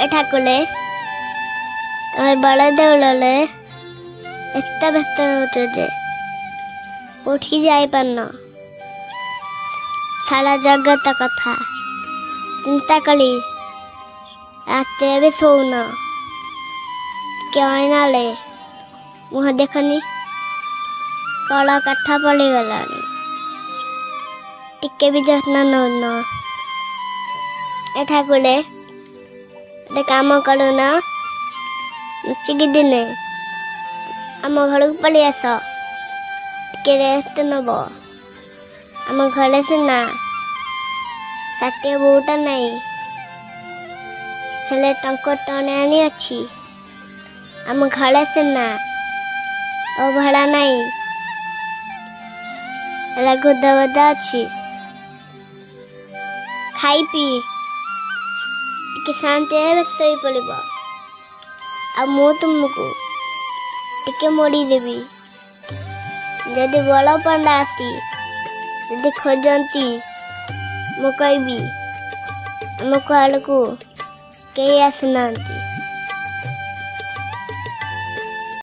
ଏଠାକୁଲେ ତମେ ବଡ଼ ଦେଉଳରେ ଏତେ ବ୍ୟସ୍ତ ରହୁଛ ଯେ କୋଉଠିକି ଯାଇପାରୁନ। ସାରା ଜଗତ କଥା ଚିନ୍ତା କଲି ରାତିରେ ବି ଶୋଉନ। ଟିକେ ଅଇନାଳେ ମୁହଁ ଦେଖନି, କଳ କାଠ ପଡ଼ିଗଲାଣି। ଟିକେ ବି ଯତ୍ନ ନଉନ। ଏଠାକୁଲେ ଗୋଟେ କାମ କରୁନ, ଲୁଚିକି ଦିନେ ଆମ ଘରକୁ ପଳେଇ ଆସ, ଟିକେ ରେଷ୍ଟ ନେବ। ଆମ ଘରେ ସିନା ଷାଠିଏ ବୋଉଟା ନାହିଁ, ହେଲେ ଟଙ୍କା ଆଣି ଅଛି। ଆମ ଘରେ ସିନା ଅଭଡ଼ା ନାହିଁ, ହେଲେ ଗୁଦବଦା ଅଛି। ଖାଇ ପିଇ ଟିକେ ଶାନ୍ତିରେ ଶୋଇ ପଡ଼ିବ। ଆଉ ମୁଁ ତୁମକୁ ଟିକେ ମୋଡ଼ିଦେବି। ଯଦି ବଳ ପଣ୍ଡା ଆସି ଯଦି ଖୋଜନ୍ତି, ମୁଁ କହିବି ଆମ ଆଡ଼କୁ କେହି ଆସିନାହାନ୍ତି।